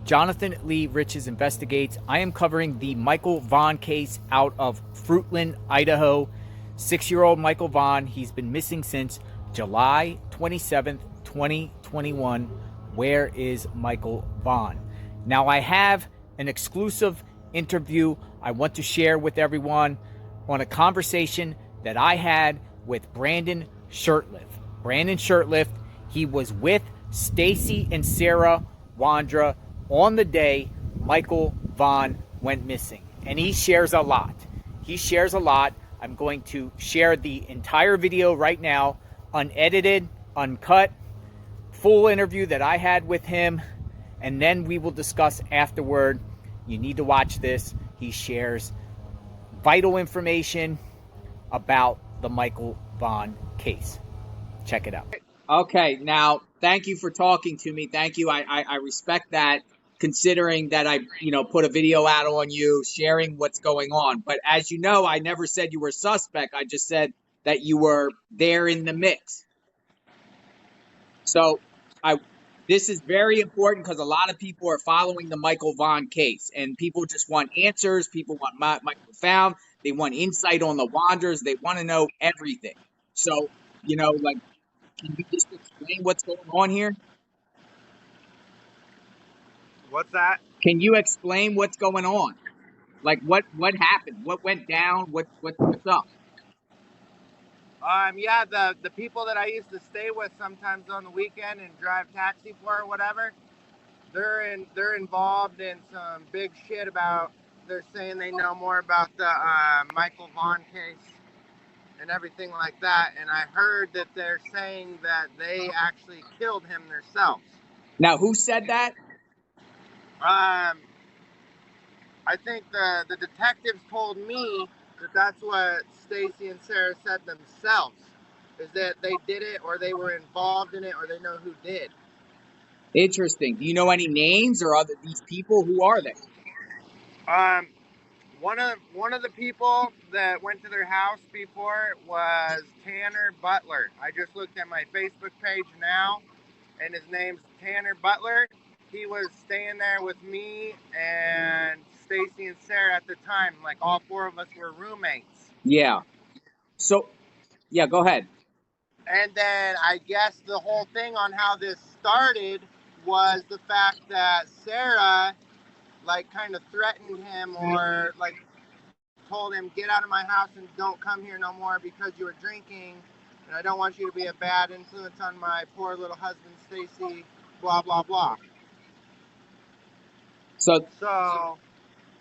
Jonathan Lee Riches Investigates. I am covering the Michael Vaughan case out of Fruitland, Idaho. 6-year-old Michael Vaughan. He's been missing since July 27th, 2021. Where is Michael Vaughan? Now, I have an exclusive interview I want to share with everyone on a conversation that I had with Brandon Shurtliff. Brandon Shurtliff, he was with Stacey and Sarah Wondra on the day Michael Vaughan went missing. And he shares a lot. I'm going to share the entire video right now, unedited, uncut, full interview that I had with him, and then we will discuss afterward. You need to watch this. He shares vital information about the Michael Vaughan case. Check it out. Okay, now, thank you for talking to me. Thank you. I respect that, considering that I, put a video out on you, sharing what's going on. But as you know, I never said you were a suspect. I just said that you were there in the mix. So this is very important because a lot of people are following the Michael Vaughan case, and people just want answers. People want Michael Vaughan. They want insight on the Wondras. They want to know everything. So, can you just explain what's going on here? What's that? Can you explain what's going on? Like what happened? What went down? What's up? Yeah, the people that I used to stay with sometimes on the weekend and drive taxi for or whatever, they're involved in some big shit about. They're saying they know more about the Michael Vaughan case and everything like that. And I heard that they're saying that they actually killed him themselves. Now, who said that? I think the detectives told me that that's what Stacey and Sarah said themselves, is that they did it or they were involved in it or they know who did. Interesting. Do you know any names or these people? Who are they? One of the people that went to their house before was Tanner Butler. I just looked at my Facebook page now, and his name's Tanner Butler. He was staying there with me and Stacey and Sarah at the time. Like, all four of us were roommates. Yeah. So, yeah, go ahead. And then I guess the whole thing on how this started was the fact that Sarah, kind of threatened him or, told him, get out of my house and don't come here no more because you were drinking. And I don't want you to be a bad influence on my poor little husband, Stacey, blah, blah, blah. So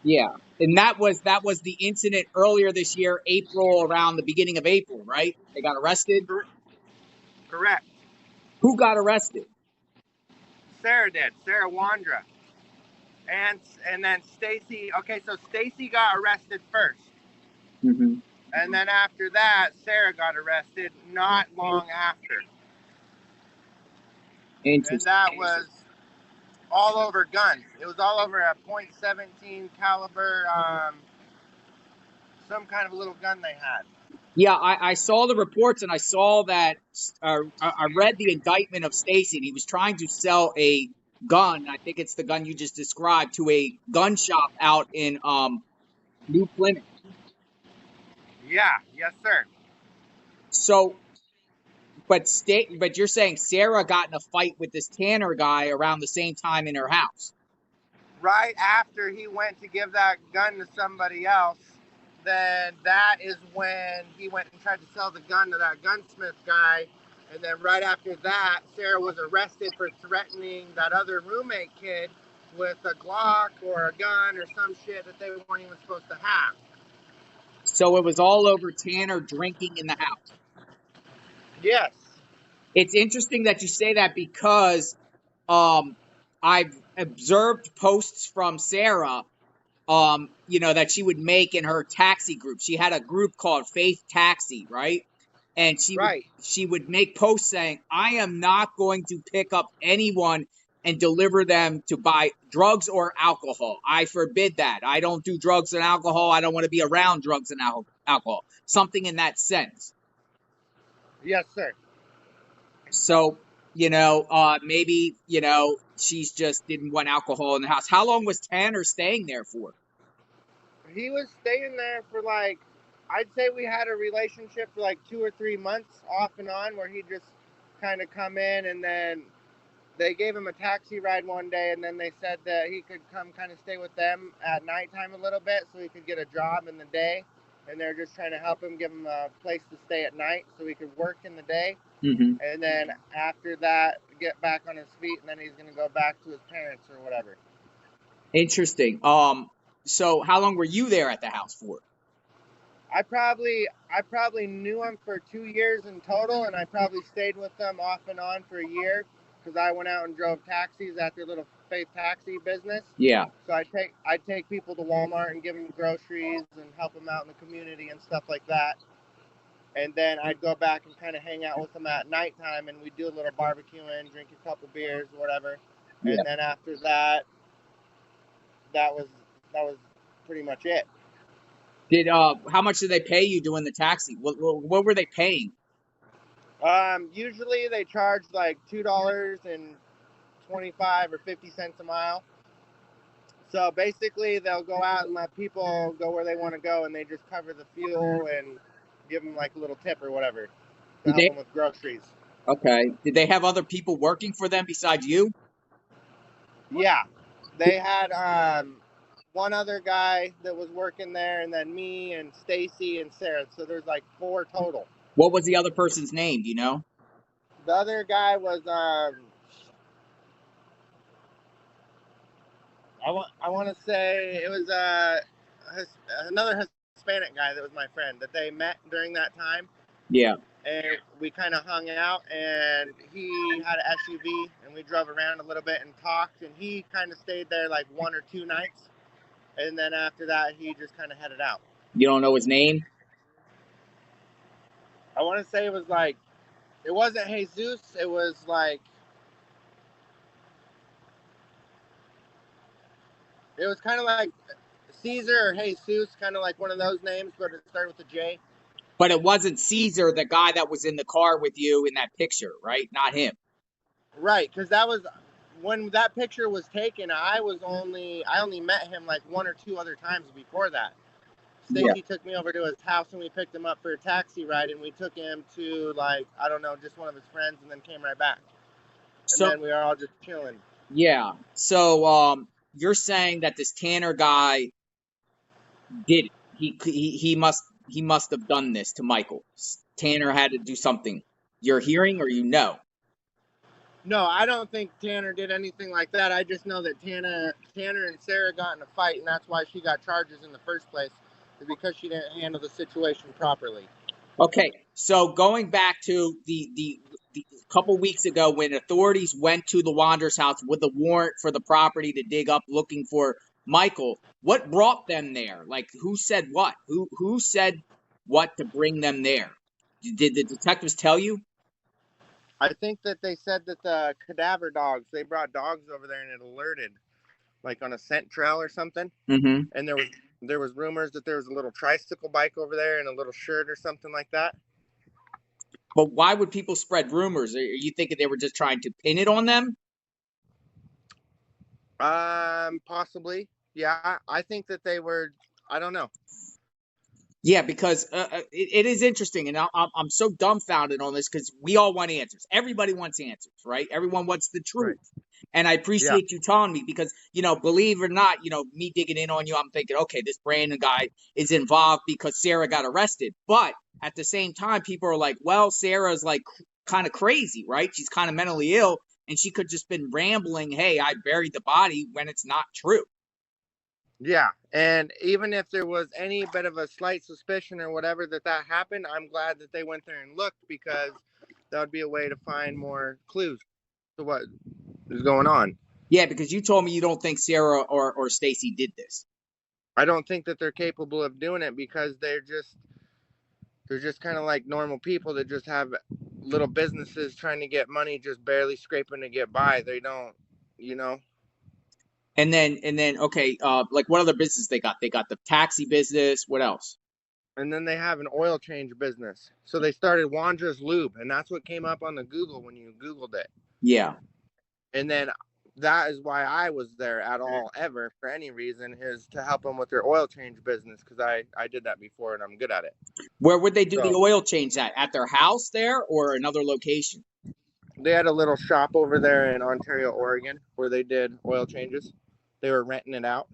yeah, and that was the incident earlier this year, April, around the beginning of April, right? They got arrested? Correct. Who got arrested? Sarah did. Sarah Wondra. And then Stacey. Okay, so Stacey got arrested first. Mm-hmm. And then after that, Sarah got arrested not long after. Interesting. And that was all over guns. It was all over a .17 caliber, some kind of a little gun they had. Yeah, I saw the reports, and I saw that. I read the indictment of Stacey, and he was trying to sell a gun. I think it's the gun you just described, to a gun shop out in New Plymouth. Yeah, yes, sir. So, but you're saying Sarah got in a fight with this Tanner guy around the same time in her house? Right after he went to give that gun to somebody else, then that is when he went and tried to sell the gun to that gunsmith guy. And then right after that, Sarah was arrested for threatening that other roommate kid with a Glock or a gun or some shit that they weren't even supposed to have. So it was all over Tanner drinking in the house? Yes. It's interesting that you say that because I've observed posts from Sarah, that she would make in her taxi group. She had a group called Faith Taxi, right? And she would make posts saying, I am not going to pick up anyone and deliver them to buy drugs or alcohol. I forbid that. I don't do drugs and alcohol. I don't want to be around drugs and alcohol. Something in that sense. Yes, sir. So Maybe, she's just didn't want alcohol in the house. How long was Tanner staying there for? He was staying there for like, I'd say we had a relationship for like 2 or 3 months off and on, where he'd just kind of come in, and then they gave him a taxi ride one day, and then they said that he could come kind of stay with them at nighttime a little bit so he could get a job in the day. And they're just trying to help him, give him a place to stay at night so he could work in the day. Mm-hmm. And then after that, get back on his feet, and then he's going to go back to his parents or whatever. Interesting. So how long were you there at the house for? I probably knew him for 2 years in total, and I probably stayed with them off and on for a year because I went out and drove taxis at their little faith taxi business. Yeah. So I'd take people to Walmart and give them groceries and help them out in the community and stuff like that. And then I'd go back and kind of hang out with them at nighttime, and we'd do a little barbecuing, drink a couple beers, whatever. Yeah. And then after that, that was pretty much it. How much did they pay you doing the taxi? What were they paying? Usually they charge like $2.25 or 50 cents a mile. So basically, they'll go out and let people go where they want to go, and they just cover the fuel and give them like a little tip or whatever to help them with groceries. Okay. Did they have other people working for them besides you? Yeah, they had one other guy that was working there, and then me and Stacey and Sarah. So there's like 4 total. What was the other person's name? Do you know? The other guy was I want to say it was another Hispanic guy that was my friend that they met during that time. Yeah. And we kind of hung out, and he had an SUV, and we drove around a little bit and talked, and he kind of stayed there like 1 or 2 nights, and then after that he just kind of headed out. You don't know his name? I want to say it was like, it wasn't Jesus, it was like, it was kind of like Caesar or Jesus, kind of like one of those names, but it started with a J. But it wasn't Caesar, the guy that was in the car with you in that picture, right? Not him. Right, because that was when that picture was taken. I only met him like 1 or 2 other times before that. Stacey took me over to his house, and we picked him up for a taxi ride, and we took him to like, I don't know, just one of his friends, and then came right back. And then we were all just chilling. Yeah. So you're saying that this Tanner guy did it. He must have done this to Michael. Tanner had to do something. You're hearing or you know? No, I don't think Tanner did anything like that. I just know that Tanner and Sarah got in a fight, and that's why she got charges in the first place, because she didn't handle the situation properly. Okay, so going back to the couple weeks ago when authorities went to the Wondras' house with a warrant for the property to dig up looking for Michael, what brought them there? Like, who said what? Who said what to bring them there? Did the detectives tell you? I think that they said that the cadaver dogs, they brought dogs over there and it alerted, like on a scent trail or something. Mm-hmm. And there was rumors that there was a little tricycle bike over there and a little shirt or something like that. But why would people spread rumors? Are you thinking they were just trying to pin it on them? Possibly. Yeah, I think that they were, I don't know. Yeah, because it is interesting, and I'm so dumbfounded on this because we all want answers. Everybody wants answers, right? Everyone wants the truth. Right. And I appreciate you telling me because, believe it or not, me digging in on you, I'm thinking, okay, this Brandon guy is involved because Sarah got arrested. But at the same time, people are like, well, Sarah's like kind of crazy, right? She's kind of mentally ill, and she could just been rambling, hey, I buried the body, when it's not true. Yeah, and even if there was any bit of a slight suspicion or whatever that happened, I'm glad that they went there and looked, because that would be a way to find more clues to what is going on. Yeah, because you told me you don't think Sarah or Stacey did this. I don't think that they're capable of doing it, because they're just kind of like normal people that just have little businesses trying to get money, just barely scraping to get by. They don't, And then, okay, like what other business they got? They got the taxi business. What else? and then they have an oil change business. So they started Wondra's Lube, and that's what came up on the Google when you Googled it. Yeah. And then that is why I was there at all ever for any reason, is to help them with their oil change business, because I did that before and I'm good at it. Where would they do the So oil change at? At their house there or another location? they had a little shop over there in Ontario, Oregon, where they did oil changes. They were renting it out.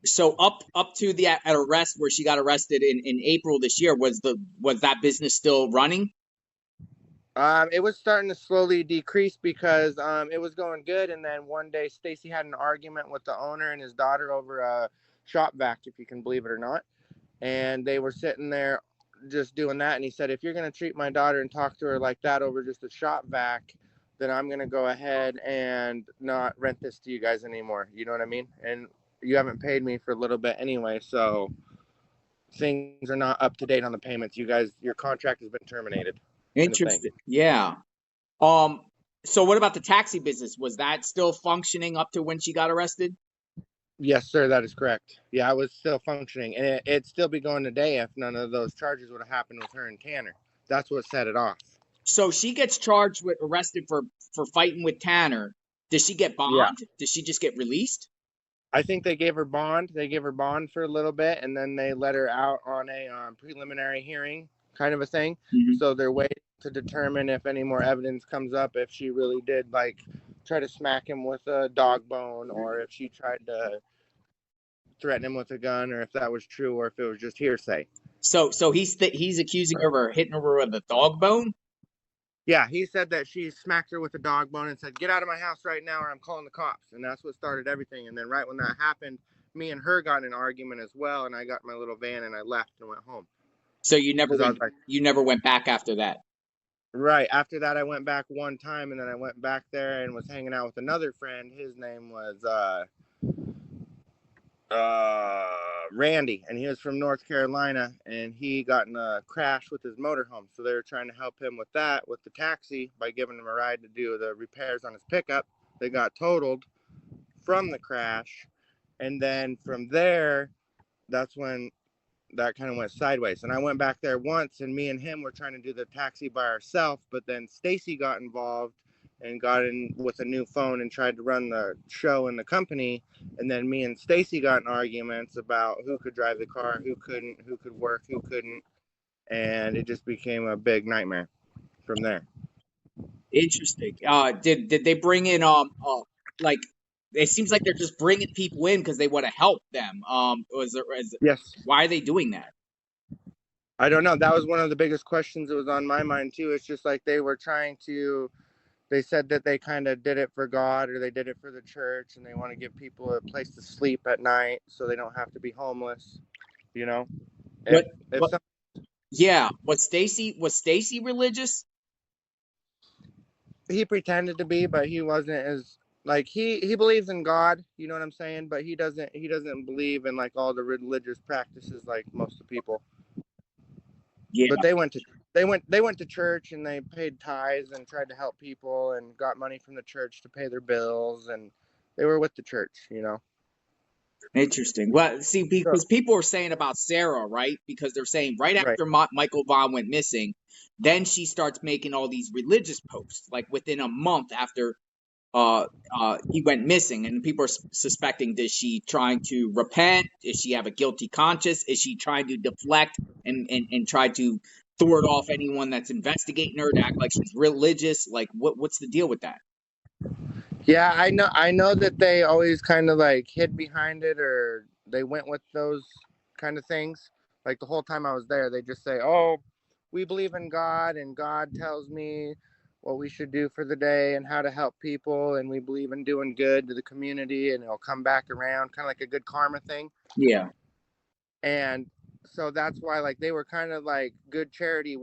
So up to the arrest where she got arrested in April this year, was that business still running? It was starting to slowly decrease because it was going good, and then one day Stacey had an argument with the owner and his daughter over a shop vac, if you can believe it or not. And they were sitting there just doing that, and he said, if you're going to treat my daughter and talk to her like that over just a shop vac, then I'm going to go ahead and not rent this to you guys anymore. You know what I mean? And you haven't paid me for a little bit anyway, so things are not up to date on the payments. You guys, your contract has been terminated. Interesting. Yeah. So what about the taxi business? Was that still functioning up to when she got arrested? Yes, sir, that is correct. Yeah, I was still functioning, and it'd still be going today if none of those charges would have happened with her and Tanner. That's what set it off. So she gets arrested for fighting with Tanner. Does she get bond? Yeah. Does she just get released? I think they gave her bond. They gave her bond for a little bit, and then they let her out on a preliminary hearing kind of a thing. Mm-hmm. So they're waiting to determine if any more evidence comes up, if she really did like try to smack him with a dog bone, or if she tried to threaten him with a gun, or if that was true, or if it was just hearsay. So he's accusing her of hitting her with a dog bone? Yeah, he said that she smacked her with a dog bone and said, get out of my house right now or I'm calling the cops. And that's what started everything. And then right when that happened, me and her got in an argument as well, and I got my little van and I left and went home. So you never went back after that? Right. After that, I went back one time, and then I went back there and was hanging out with another friend. His name was Randy, and he was from North Carolina, and he got in a crash with his motorhome. So they were trying to help him with that, with the taxi, by giving him a ride to do the repairs on his pickup. They got totaled from the crash, and then from there, that's when that kind of went sideways. And I went back there once, and me and him were trying to do the taxi by ourselves, but then Stacey got involved and got in with a new phone and tried to run the show in the company. And then me and Stacey got in arguments about who could drive the car, who couldn't, who could work, who couldn't. And it just became a big nightmare from there. Interesting. Did they bring in like, it seems like they're just bringing people in because they want to help them. Yes. Why are they doing that? I don't know. That was one of the biggest questions that was on my mind too. It's just like they were trying to, they said that they kind of did it for God, or they did it for the church, and they want to give people a place to sleep at night so they don't have to be homeless, you know? Yeah. Was Stacey religious? He pretended to be, but he wasn't as, like, he believes in God, you know what I'm saying? But he doesn't believe in like all the religious practices like most of the people. Yeah. But they went to church, and they paid tithes and tried to help people and got money from the church to pay their bills, and they were with the church, you know. Interesting. Well, see, because people are saying about Sarah, right? Because they're saying right after Michael Vaughan went missing, then she starts making all these religious posts, like within a month after he went missing, and people are suspecting, is she trying to repent? Is she have a guilty conscience? Is she trying to deflect and try to thwart off anyone that's investigating her to act like she's religious? Like, what's the deal with that? Yeah, I know that they always kind of like hid behind it, or they went with those kind of things. Like the whole time I was there, they just say, oh, we believe in God, and God tells me what we should do for the day and how to help people, and we believe in doing good to the community, and it'll come back around, kind of like a good karma thing. Yeah. And so that's why, like, they were kind of like good charity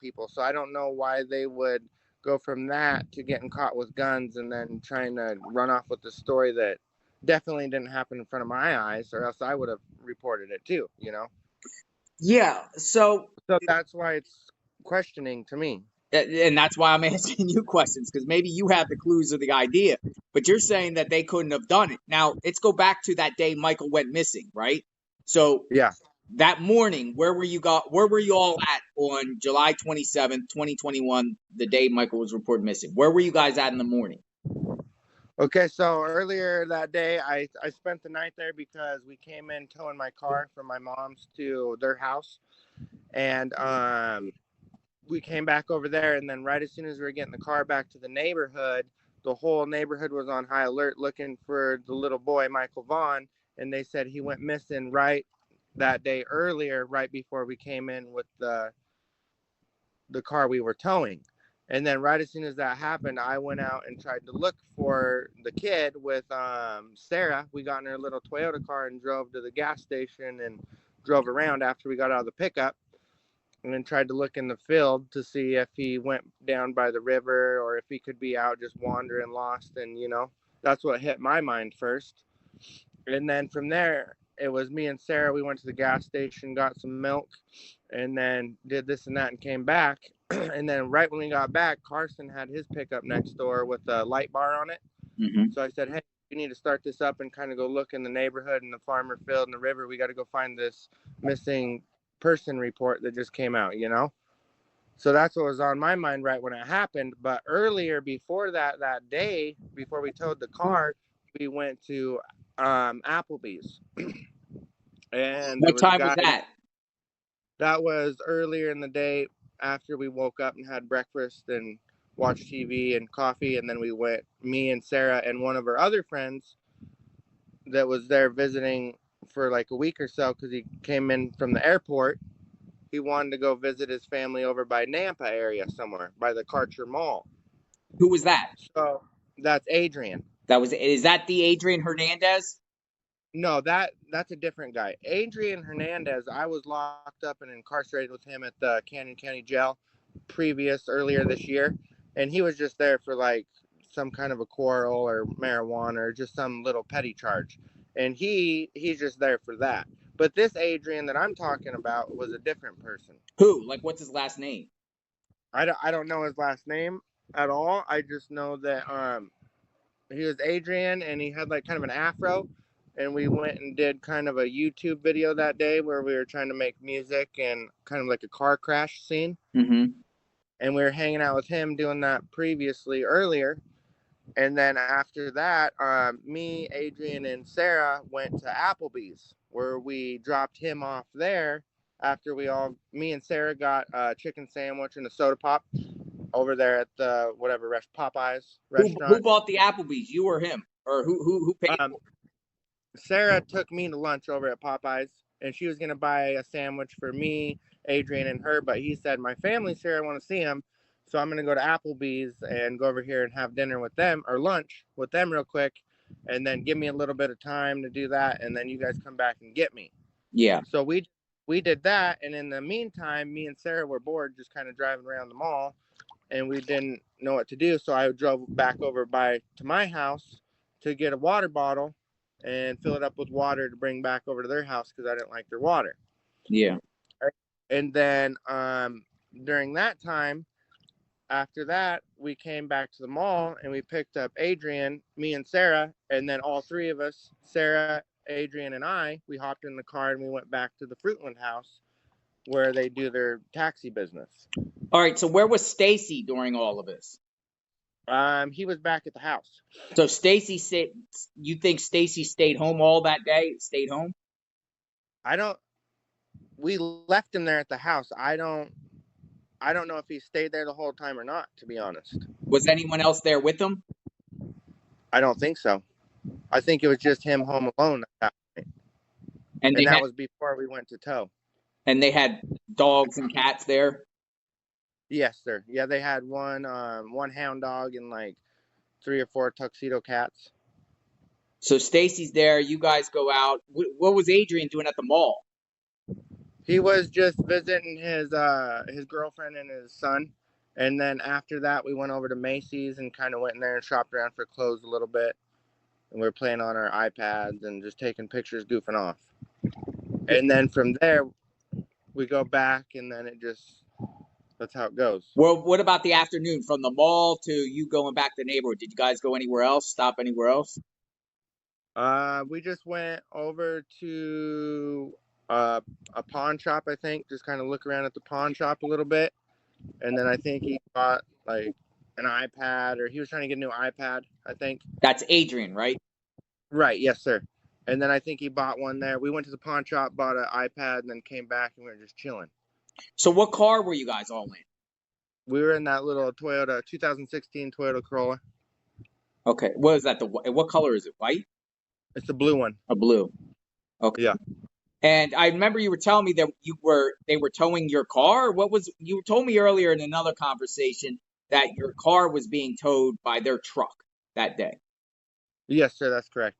people. So I don't know why they would go from that to getting caught with guns and then trying to run off with the story that definitely didn't happen in front of my eyes, or else I would have reported it too, you know? Yeah. So that's why it's questioning to me. And that's why I'm asking you questions, because maybe you have the clues or the idea, but you're saying that they couldn't have done it. Now, let's go back to that day Michael went missing, right? So yeah, that morning, where were you all at on July 27th, 2021, the day Michael was reported missing? Where were you guys at in the morning? Okay, so earlier that day, I spent the night there because we came in towing my car from my mom's to their house. And we came back over there, and then right as soon as we were getting the car back to the neighborhood, the whole neighborhood was on high alert looking for the little boy, Michael Vaughan, and they said he went missing right that day earlier, right before we came in with the car we were towing. And then right as soon as that happened, I went out and tried to look for the kid with Sarah. We got in her little Toyota car and drove to the gas station and drove around after we got out of the pickup, and then tried to look in the field to see if he went down by the river or if he could be out just wandering lost. And, that's what hit my mind first. And then from there, it was me and Sarah. We went to the gas station, got some milk, and then did this and that and came back. And then right when we got back, Carson had his pickup next door with a light bar on it. Mm-hmm. So I said, hey, we need to start this up and kind of go look in the neighborhood and the farmer field and the river. We got to go find this missing person report that just came out, So that's what was on my mind right when it happened. But earlier, before that day, before we towed the car, we went to Applebee's. And what time was that? That was earlier in the day after we woke up and had breakfast and watched TV and coffee. And then we went, me and Sarah and one of her other friends that was there visiting for like a week or so because he came in from the airport. He wanted to go visit his family over by Nampa area somewhere, by the Karcher Mall. Who was that? So that's Adrian. Is that the Adrian Hernandez? No, that's a different guy. Adrian Hernandez, I was locked up and incarcerated with him at the Canyon County Jail earlier this year. And he was just there for like some kind of a quarrel or marijuana or just some little petty charge. And he's just there for that. But this Adrian that I'm talking about was a different person. Who? Like, what's his last name? I don't know his last name at all. I just know that he was Adrian and he had like kind of an afro. And we went and did kind of a YouTube video that day where we were trying to make music and kind of like a car crash scene. Mm-hmm. And we were hanging out with him doing that earlier. And then after that, me, Adrian, and Sarah went to Applebee's where we dropped him off there after me and Sarah got a chicken sandwich and a soda pop over there at the Popeyes restaurant. Who bought the Applebee's? You or him? Or who paid for it? Sarah took me to lunch over at Popeyes, and she was going to buy a sandwich for me, Adrian, and her. But he said, my family's here. I want to see him. So I'm going to go to Applebee's and go over here and have dinner with them or lunch with them real quick. And then give me a little bit of time to do that. And then you guys come back and get me. Yeah. So we did that. And in the meantime, me and Sarah were bored just kind of driving around the mall. And we didn't know what to do. So I drove back over to my house to get a water bottle and fill it up with water to bring back over to their house because I didn't like their water. Yeah. And then during that time, after that, we came back to the mall and we picked up Adrian, me and Sarah, and then all three of us, Sarah, Adrian, and I, we hopped in the car and we went back to the Fruitland house where they do their taxi business. All right, so where was Stacey during all of this? He was back at the house. So you think Stacey stayed home all that day? Stayed home? We left him there at the house. I don't know if he stayed there the whole time or not, to be honest. Was anyone else there with him? I don't think so. I think it was just him home alone at that point. And that was before we went to tow. And they had dogs and cats there? Yes, sir. Yeah, they had one hound dog and like 3 or 4 tuxedo cats. So Stacey's there. You guys go out. What was Adrian doing at the mall? He was just visiting his girlfriend and his son. And then after that, we went over to Macy's and kind of went in there and shopped around for clothes a little bit. And we were playing on our iPads and just taking pictures, goofing off. And then from there, we go back and then that's how it goes. Well, what about the afternoon from the mall to you going back to the neighborhood? Did you guys go anywhere else? Stop anywhere else? We just went over to a pawn shop, I think, just kind of look around at the pawn shop a little bit. And then I think he bought like an iPad, or he was trying to get a new iPad, I think. That's Adrian, right? Right, yes, sir. And then I think he bought one there. We went to the pawn shop, bought an iPad, and then came back and we were just chilling. So what car were you guys all in? We were in that little Toyota 2016 Toyota Corolla. Okay, what is that? What color is it? White? It's the blue one. A blue. Okay. Yeah. And I remember you were telling me that they were towing your car. You told me earlier in another conversation that your car was being towed by their truck that day. Yes, sir, that's correct.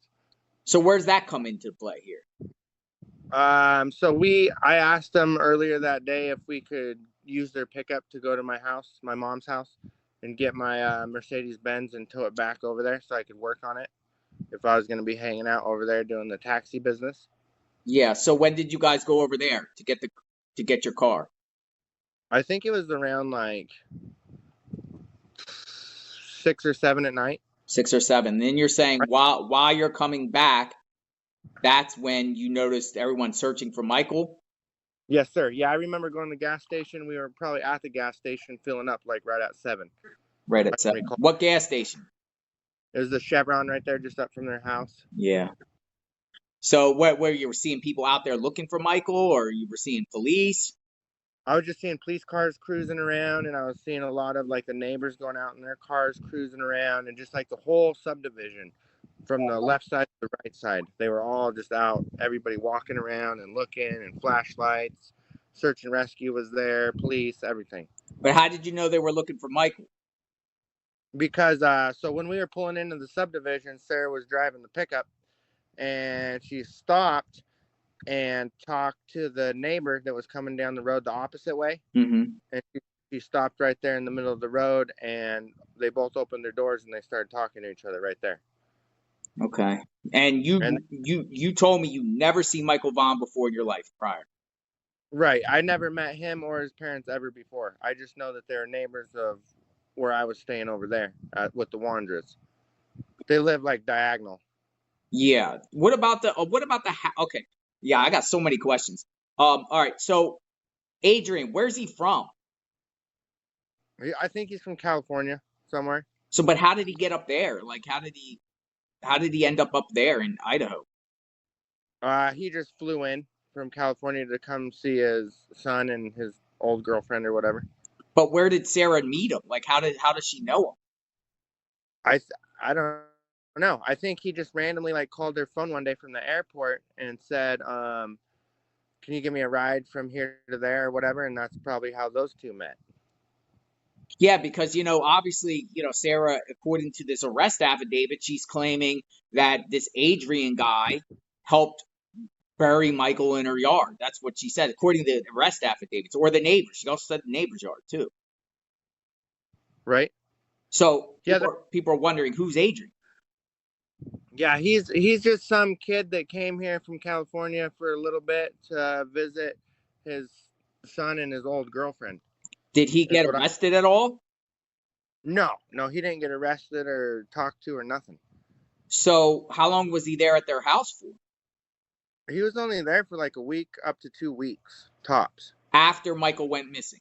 So where's that come into play here? So I asked them earlier that day if we could use their pickup to go to my house, my mom's house, and get my Mercedes Benz and tow it back over there so I could work on it if I was going to be hanging out over there doing the taxi business. Yeah. So when did you guys go over there to get your car? I think it was around like 6 or 7 at night. 6 or 7. Then you're saying while you're coming back, that's when you noticed everyone searching for Michael? Yes, sir. Yeah, I remember going to the gas station. We were probably at the gas station filling up like right at 7. Right at 7. What gas station? There's the Chevron right there just up from their house. Yeah. So where you were seeing people out there looking for Michael, or you were seeing police? I was just seeing police cars cruising around, and I was seeing a lot of like the neighbors going out in their cars cruising around, and just like the whole subdivision from the left side to the right side. They were all just out, everybody walking around and looking, and flashlights. Search and rescue was there, police, everything. But how did you know they were looking for Michael? Because so when we were pulling into the subdivision, Sarah was driving the pickup, and she stopped and talked to the neighbor that was coming down the road the opposite way. Mm-hmm. And she stopped right there in the middle of the road, and they both opened their doors and they started talking to each other right there. Okay. And you told me you never seen Michael Vaughan before in your life prior. Right. I never met him or his parents ever before. I just know that they're neighbors of where I was staying over there with the Wondras. They live like diagonal. Yeah. What about the okay. Yeah, I got so many questions. All right. So Adrian, where's he from? I think he's from California somewhere. So, but how did he get up there? Like, how did he end up there in Idaho? He just flew in from California to come see his son and his old girlfriend or whatever. But where did Sarah meet him? Like, how does she know him? I don't know. I think he just randomly like called their phone one day from the airport and said, "Can you give me a ride from here to there or whatever?" And that's probably how those two met. Yeah, because, obviously, Sarah, according to this arrest affidavit, she's claiming that this Adrian guy helped bury Michael in her yard. That's what she said, according to the arrest affidavits, or the neighbors. She also said the neighbor's yard, too. Right. So people are wondering, who's Adrian? Yeah, he's just some kid that came here from California for a little bit to visit his son and his old girlfriend. Did he get arrested at all? No, he didn't get arrested or talked to or nothing. So how long was he there at their house for? He was only there for like a week up to 2 weeks, tops. After Michael went missing?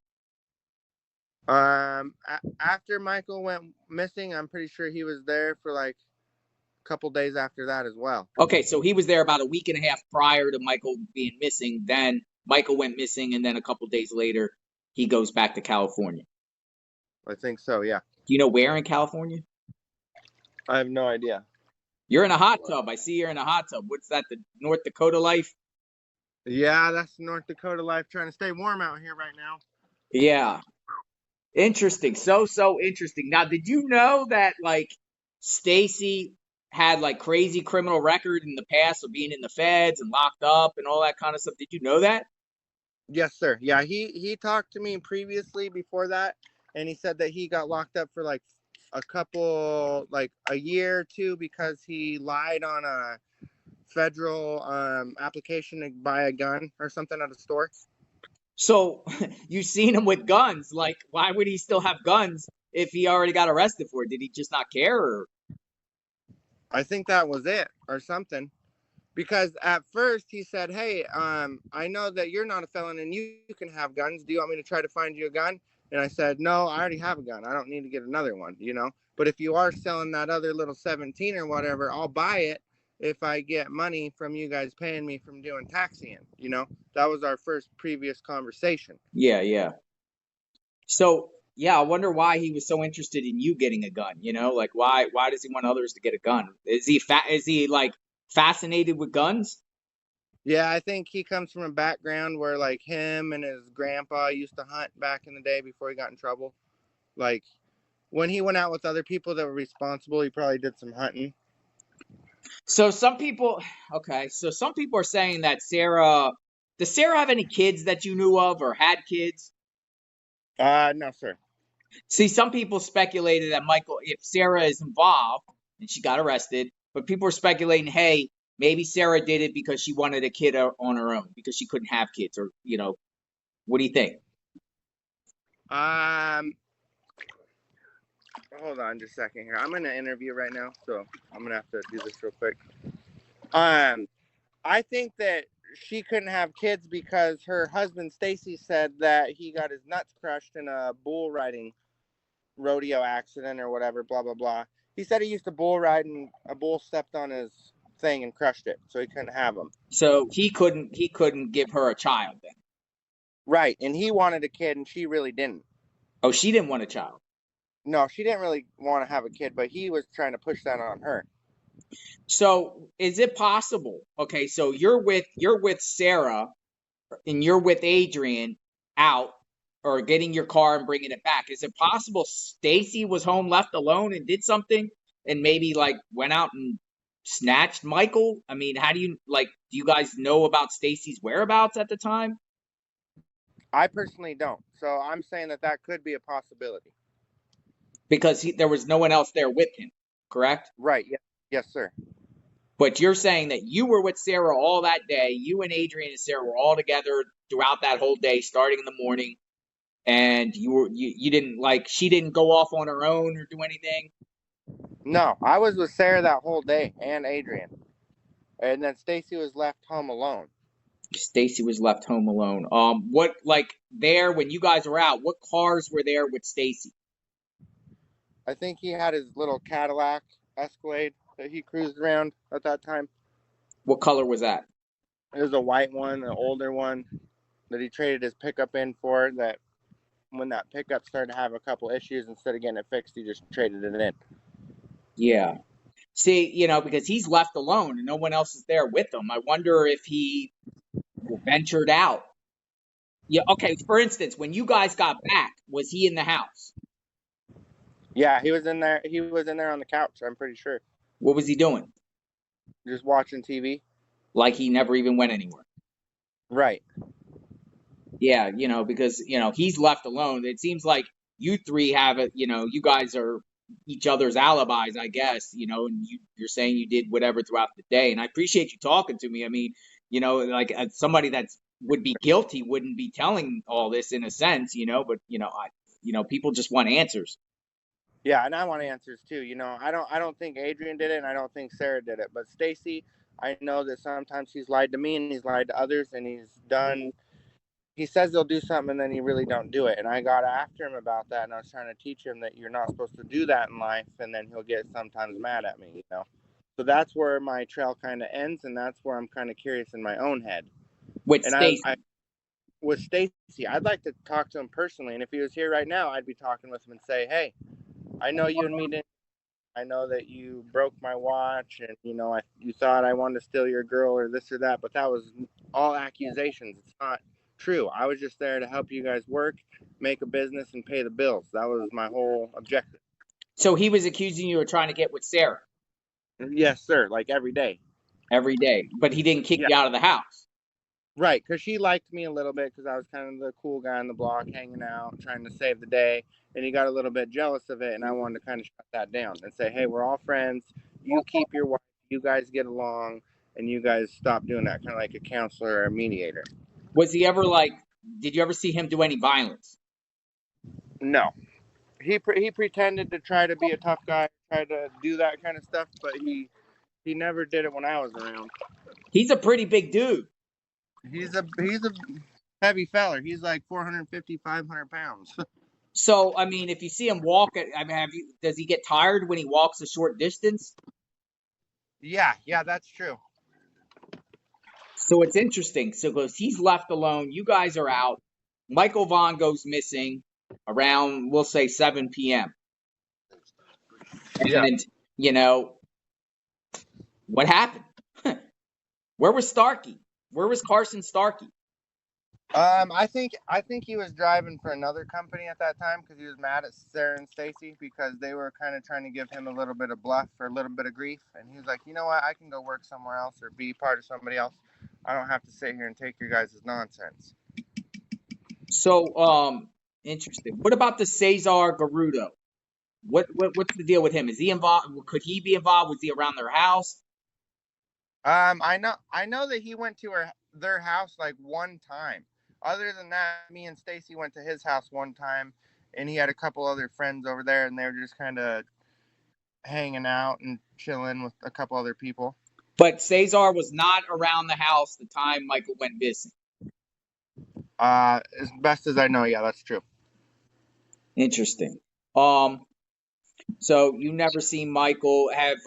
After Michael went missing, I'm pretty sure he was there for like a couple days after that as well. Okay, so he was there about a week and a half prior to Michael being missing. Then Michael went missing, and then a couple days later, he goes back to California. I think so, yeah. Do you know where in California? I have no idea. You're in a hot tub. I see you're in a hot tub. What's that, the North Dakota life? Yeah, that's North Dakota life, trying to stay warm out here right now. Yeah. Interesting. So interesting. Now, did you know that, like, Stacey had, like, crazy criminal record in the past of being in the feds and locked up and all that kind of stuff? Did you know that? Yes, sir. Yeah, he talked to me previously before that, and he said that he got locked up for like a year or two because he lied on a federal application to buy a gun or something at a store. So you've seen him with guns. Like, why would he still have guns if he already got arrested for it? Did he just not care? Or? I think that was it or something. Because at first he said, hey, I know that you're not a felon and you can have guns. Do you want me to try to find you a gun? And I said, no, I already have a gun. I don't need to get another one, you know. But if you are selling that other little 17 or whatever, I'll buy it if I get money from you guys paying me from doing taxiing, you know. That was our first previous conversation. Yeah, yeah. So, yeah, I wonder why he was so interested in you getting a gun, you know? Like, why does he want others to get a gun? Is he like fascinated with guns? Yeah, I think he comes from a background where like him and his grandpa used to hunt back in the day before he got in trouble. Like when he went out with other people that were responsible, he probably did some hunting. So some people are saying that does Sarah have any kids that you knew of or had kids? No, sir. See, some people speculated that if Sarah is involved and she got arrested, but people are speculating, hey, maybe Sarah did it because she wanted a kid on her own because she couldn't have kids, or what do you think? Hold on just a second here. I'm in an interview right now, so I'm gonna have to do this real quick. I think that she couldn't have kids because her husband Stacey said that he got his nuts crushed in a bull riding rodeo accident or whatever, blah blah blah. He said he used to bull ride and a bull stepped on his thing and crushed it, so he couldn't have him. So he couldn't give her a child then. Right, and he wanted a kid and she really didn't. Oh, she didn't want a child. No, she didn't really want to have a kid, but he was trying to push that on her. So is it possible? Okay, so you're with Sarah and you're with Adrian out or getting your car and bringing it back. Is it possible Stacey was home left alone and did something and maybe like went out and snatched Michael? I mean, how do you guys know about Stacey's whereabouts at the time? I personally don't. So I'm saying that could be a possibility. Because there was no one else there with him, correct? Right. Yeah. Yes, sir. But you're saying that you were with Sarah all that day. You and Adrian and Sarah were all together throughout that whole day, starting in the morning, and you didn't she didn't go off on her own or do anything. No, I was with Sarah that whole day and Adrian, and then Stacey was left home alone. Stacey was left home alone. What there when you guys were out? What cars were there with Stacey? I think he had his little Cadillac Escalade that he cruised around at that time. What color was that? It was a white one, an older one that he traded his pickup in for. That when that pickup started to have a couple issues, instead of getting it fixed, he just traded it in. Yeah. See, because he's left alone and no one else is there with him. I wonder if he ventured out. Yeah. Okay. For instance, when you guys got back, was he in the house? Yeah, he was in there. He was in there on the couch, I'm pretty sure. What was he doing? Just watching TV. Like he never even went anywhere. Right. Yeah, because, he's left alone. It seems like you three have it, you guys are each other's alibis, I guess, and you're saying you did whatever throughout the day. And I appreciate you talking to me. I mean, somebody that would be guilty wouldn't be telling all this in a sense, but, people just want answers. Yeah, and I want answers too. I don't think Adrian did it, and I don't think Sarah did it. But Stacey, I know that sometimes he's lied to me and he's lied to others, and he says he'll do something and then he really don't do it. And I got after him about that, and I was trying to teach him that you're not supposed to do that in life, and then he'll get sometimes mad at me, So that's where my trail kind of ends, and that's where I'm kind of curious in my own head. With Stacey. With Stacey, I'd like to talk to him personally, and if he was here right now, I'd be talking with him and say, hey, I know you and me didn't. I know that you broke my watch, and you thought I wanted to steal your girl or this or that, but that was all accusations. It's not true. I was just there to help you guys work, make a business, and pay the bills. That was my whole objective. So he was accusing you of trying to get with Sarah? Yes, sir. Like every day. Every day, but he didn't kick you out of the house. Right, because she liked me a little bit because I was kind of the cool guy on the block, hanging out, trying to save the day. And he got a little bit jealous of it, and I wanted to kind of shut that down and say, hey, we're all friends. You keep your wife. You guys get along, and you guys stop doing that, kind of like a counselor or a mediator. Was he ever did you ever see him do any violence? No. He pretended to try to be a tough guy, try to do that kind of stuff, but he never did it when I was around. He's a pretty big dude. He's a heavy feller. He's like 450, 500 pounds. So, I mean, if you see him walk, I mean, does he get tired when he walks a short distance? Yeah, that's true. So it's interesting. So because he's left alone, you guys are out. Michael Vaughan goes missing around, we'll say 7 p.m. Yeah. And, you know, what happened? Where was Starkey? Where was Carson Starkey? I think he was driving for another company at that time because he was mad at Sarah and Stacey because they were kind of trying to give him a little bit of bluff or a little bit of grief, and he was like, you know what, I can go work somewhere else or be part of somebody else. I don't have to sit here and take your guys' nonsense. So, interesting. What about the Cesar Garudo? What's the deal with him? Is he involved? Could he be involved? Was he around their house? I know that he went to their house like one time. Other than that, me and Stacey went to his house one time, and he had a couple other friends over there, and they were just kind of hanging out and chilling with a couple other people. But Cesar was not around the house the time Michael went missing. As best as I know, yeah, that's true. Interesting. So you never seen Michael. Have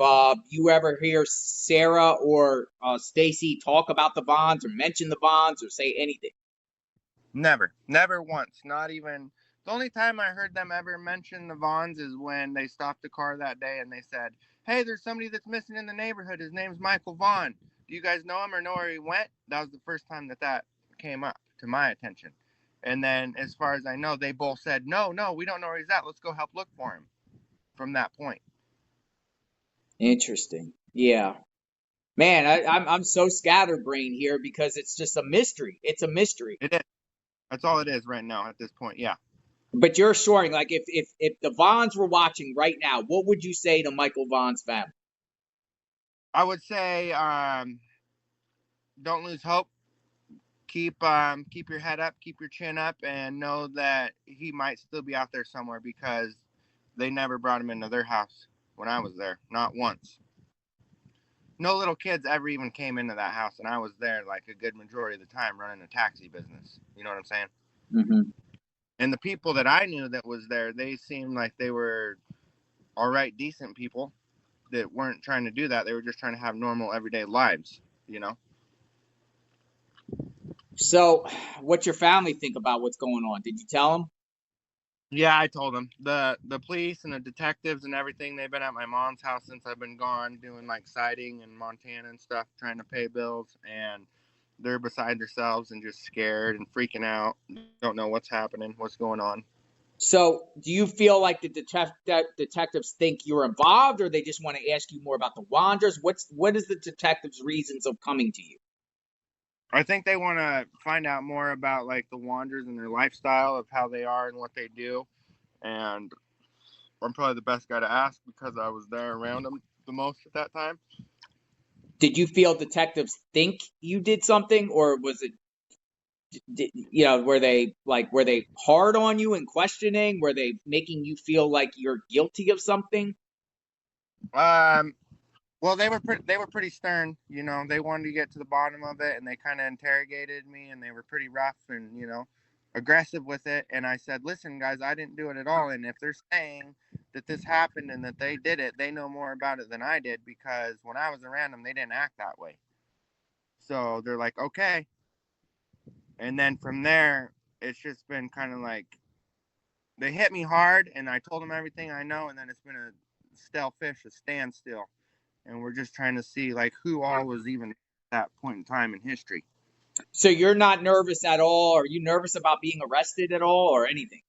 you ever hear Sarah or Stacey talk about the Vaughns or mention the Vaughns or say anything? Never once. Not even. The only time I heard them ever mention the Vaughns is when they stopped the car that day and they said, hey, there's somebody that's missing in the neighborhood. His name's Michael Vaughan. Do you guys know him or know where he went? That was the first time that came up to my attention. And then as far as I know, they both said, no, we don't know where he's at. Let's go help look for him from that point. Interesting. Yeah. Man, I'm so scatterbrained here because it's just a mystery. It's a mystery. It is. That's all it is right now at this point, yeah. But you're assuring, like, if the Vaughns were watching right now, what would you say to Michael Vaughn's family? I would say, don't lose hope. Keep your head up, keep your chin up, and know that he might still be out there somewhere because they never brought him into their house when I was there, not once. No little kids ever even came into that house, and I was there like a good majority of the time running a taxi business. You know what I'm saying? Mm-hmm. And the people that I knew that was there, they seemed like they were all right, decent people that weren't trying to do that. They were just trying to have normal, everyday lives, you know? So, what's your family think about what's going on? Did you tell them? Yeah, I told them. The police and the detectives and everything, they've been at my mom's house since I've been gone doing like siding in Montana and stuff, trying to pay bills, and they're beside themselves and just scared and freaking out. Don't know what's happening, what's going on. So, do you feel like the detectives think you're involved, or they just want to ask you more about the Wondras? What is the detectives' reasons of coming to you? I think they want to find out more about like the Wondras and their lifestyle of how they are and what they do. And I'm probably the best guy to ask because I was there around them the most at that time. Did you feel detectives think you did something, or was it, you know, were they hard on you and questioning? Were they making you feel like you're guilty of something? Well, they were pretty stern, you know. They wanted to get to the bottom of it, and they kind of interrogated me, and they were pretty rough and, you know, aggressive with it. And I said, listen, guys, I didn't do it at all. And if they're saying that this happened and that they did it, they know more about it than I did because when I was around them, they didn't act that way. So they're like, okay. And then from there, it's just been kind of like they hit me hard, and I told them everything I know, and then it's been a stale fish, a standstill. And we're just trying to see like who all was even at that point in time in history. So you're not nervous at all? Are you nervous about being arrested at all or anything?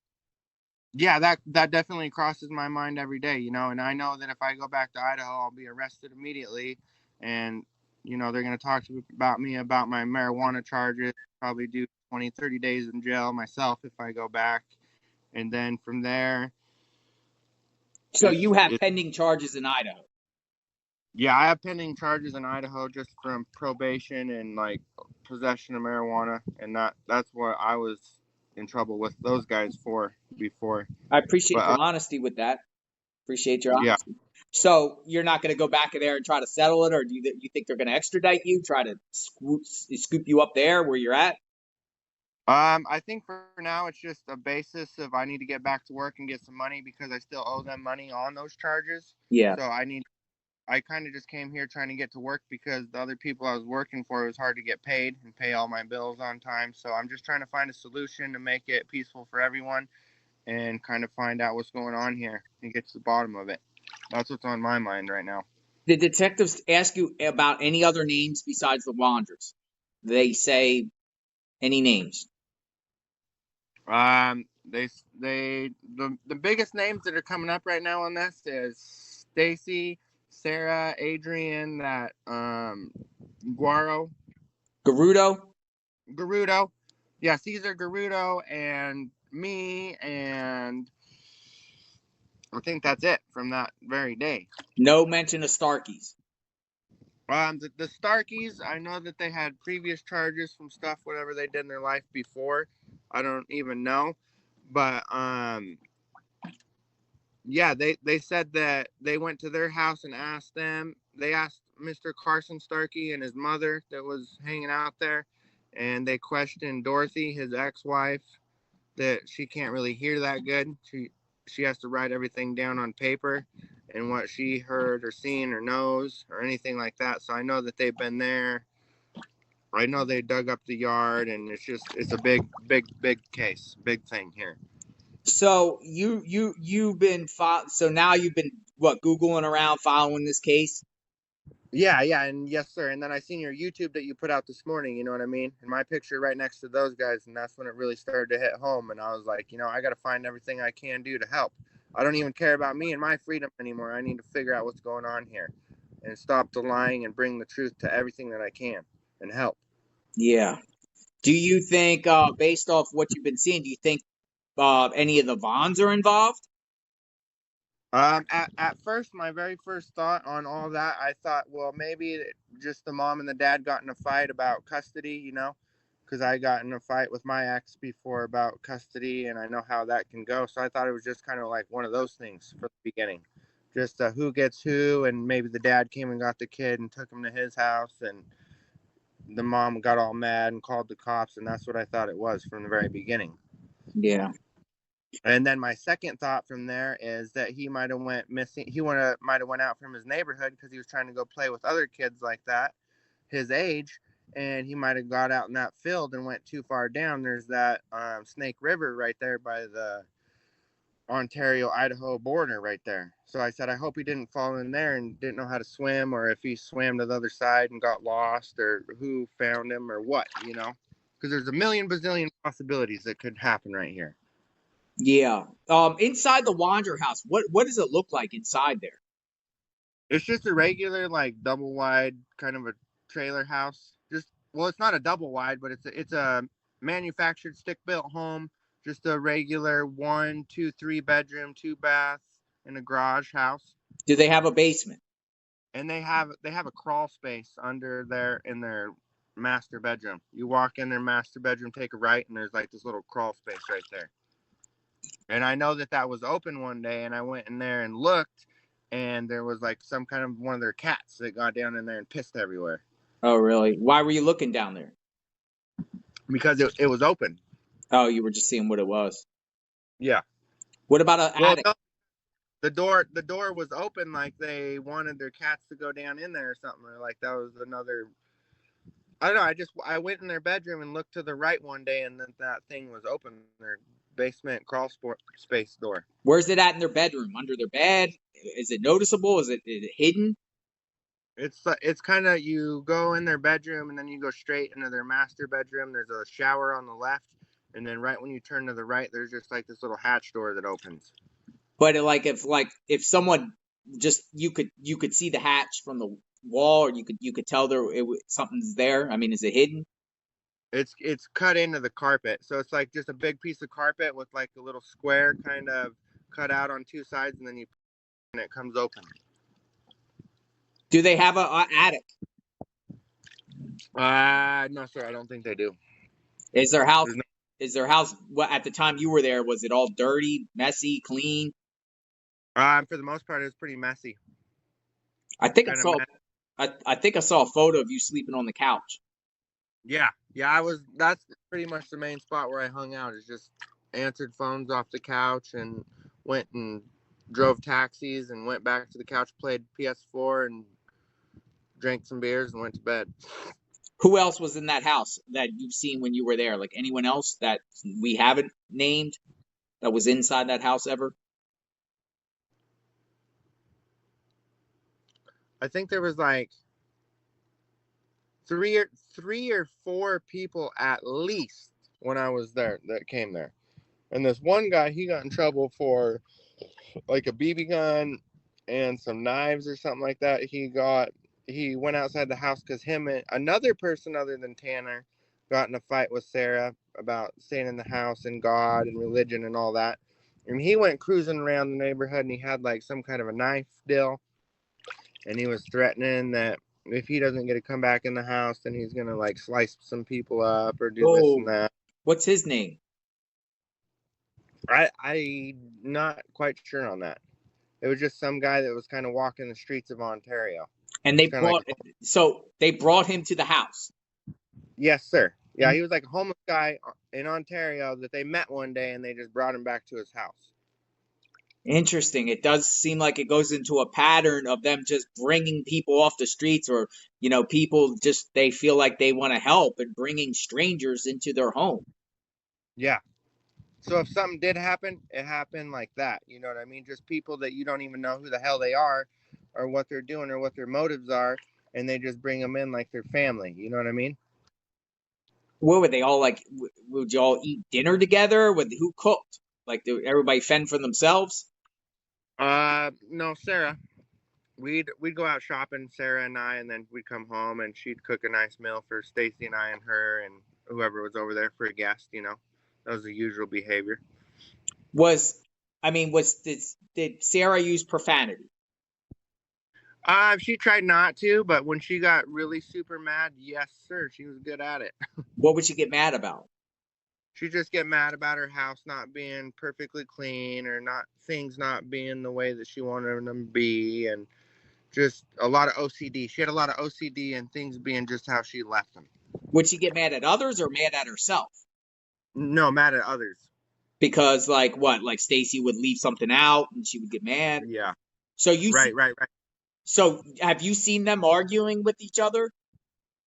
Yeah, that definitely crosses my mind every day, you know, and I know that if I go back to Idaho, I'll be arrested immediately, and, you know, they're going to talk about me about my marijuana charges, probably do 20, 30 days in jail myself if I go back, and then from there. So you have pending charges in Idaho? Yeah, I have pending charges in Idaho just from probation and like possession of marijuana, and that's what I was in trouble with those guys for before. I appreciate your honesty with that. Appreciate your honesty. So you're not going to go back in there and try to settle it, or do you think they're going to extradite you, try to scoop you up there where you're at? I think for now it's just a basis of I need to get back to work and get some money because I still owe them money on those charges. Yeah. So I kind of just came here trying to get to work because the other people I was working for, it was hard to get paid and pay all my bills on time. So I'm just trying to find a solution to make it peaceful for everyone and kind of find out what's going on here and get to the bottom of it. That's what's on my mind right now. Did detectives ask you about any other names besides the Wondras? They say any names? The biggest names that are coming up right now on this is Stacey, Sarah, Adrian, that Garudo. Yeah, Caesar Garudo and me, and I think that's it from that very day. No mention of Starkeys. The Starkeys, I know that they had previous charges from stuff, whatever they did in their life before. I don't even know. But, yeah, they said that they went to their house and asked them. They asked Mr. Carson Starkey and his mother that was hanging out there. And they questioned Dorothy, his ex-wife, that she can't really hear that good. She has to write everything down on paper and what she heard or seen or knows or anything like that. So I know that they've been there. I know they dug up the yard, and it's a big case, big thing here. So you've been so now you've been Googling around following this case? Yeah, and yes, sir. And then I seen your YouTube that you put out this morning, you know what I mean? And my picture right next to those guys, and that's when it really started to hit home. And I was like, I got to find everything I can do to help. I don't even care about me and my freedom anymore. I need to figure out what's going on here and stop the lying and bring the truth to everything that I can and help. Yeah. Do you think, based off what you've been seeing, do you think any of the Vaughns are involved? At first, my very first thought on all that, I thought, well, maybe just the mom and the dad got in a fight about custody, because I got in a fight with my ex before about custody, and I know how that can go. So I thought it was just kind of like one of those things from the beginning, just who gets who, and maybe the dad came and got the kid and took him to his house, and the mom got all mad and called the cops, and that's what I thought it was from the very beginning. Yeah. And then my second thought from there is that he might have went missing. He might have went out from his neighborhood because he was trying to go play with other kids like that, his age, and he might have got out in that field and went too far down. There's that Snake River right there by the Ontario-Idaho border right there. So I said, I hope he didn't fall in there and didn't know how to swim, or if he swam to the other side and got lost, or who found him, or what, because there's a million bazillion possibilities that could happen right here. Yeah. Inside the Wondra house, what does it look like inside there? It's just a regular, like, double wide kind of a trailer house. It's not a double wide, but it's a manufactured stick built home. Just a regular 1, 2, 3 bedroom, 2 bath, and a garage house. Do they have a basement? And they have a crawl space under there in their master bedroom. You walk in their master bedroom, take a right, and there's like this little crawl space right there. And I know that was open one day, and I went in there and looked, and there was like some kind of one of their cats that got down in there and pissed everywhere. Oh, really? Why were you looking down there? Because it was open. Oh, you were just seeing what it was. Yeah. What about an attic? No, the door was open, like they wanted their cats to go down in there or something. Or like that was another. I don't know. I went in their bedroom and looked to the right one day, and then that thing was open. Their basement crawl space door. Where's it at in their bedroom? Under their bed? Is it noticeable? Is it hidden? It's kind of, you go in their bedroom and then you go straight into their master bedroom. There's a shower on the left, and then right when you turn to the right, there's just like this little hatch door that opens. But if someone just you could see the hatch from the wall, or you could tell something's there. I mean, is it hidden? It's cut into the carpet, so it's like just a big piece of carpet with like a little square kind of cut out on two sides, and then and it comes open. Do they have a attic? No, sir. I don't think they do. Is their house? What at the time you were there? Was it all dirty, messy, clean? For the most part, it was pretty messy. I think I think I saw a photo of you sleeping on the couch. Yeah, that's pretty much the main spot where I hung out, is just answered phones off the couch and went and drove taxis and went back to the couch, played PS4 and drank some beers and went to bed. Who else was in that house that you've seen when you were there? Like anyone else that we haven't named that was inside that house ever? I think there was like three or four people at least when I was there that came there. And this one guy, he got in trouble for like a BB gun and some knives or something like that. He went outside the house because him and another person other than Tanner got in a fight with Sarah about staying in the house and God and religion and all that. And he went cruising around the neighborhood and he had like some kind of a knife deal. And he was threatening that if he doesn't get to come back in the house, then he's going to like slice some people up or do this and that. What's his name? I'm not quite sure on that. It was just some guy that was kind of walking the streets of Ontario. And they brought him to the house. Yes, sir. Yeah, he was like a homeless guy in Ontario that they met one day and they just brought him back to his house. Interesting. It does seem like it goes into a pattern of them just bringing people off the streets, or, you know, people just, they feel like they want to help and bringing strangers into their home. Yeah. So if something did happen, it happened like that. You know what I mean? Just people that you don't even know who the hell they are or what they're doing or what their motives are, and they just bring them in like their family. You know what I mean? What were they all like? Would you all eat dinner together? Who cooked? Like, did everybody fend for themselves? No, Sarah. We'd go out shopping, Sarah and I, and then we'd come home and she'd cook a nice meal for Stacey and I and her and whoever was over there for a guest. You know, that was the usual behavior. Did Sarah use profanity? She tried not to, but when she got really super mad, yes, sir, she was good at it. What would she get mad about? She'd just get mad about her house not being perfectly clean or things not being the way that she wanted them to be, and just a lot of OCD. She had a lot of OCD and things being just how she left them. Would she get mad at others or mad at herself? No, mad at others. Because like Stacey would leave something out and she would get mad? Yeah. So you Right. So have you seen them arguing with each other?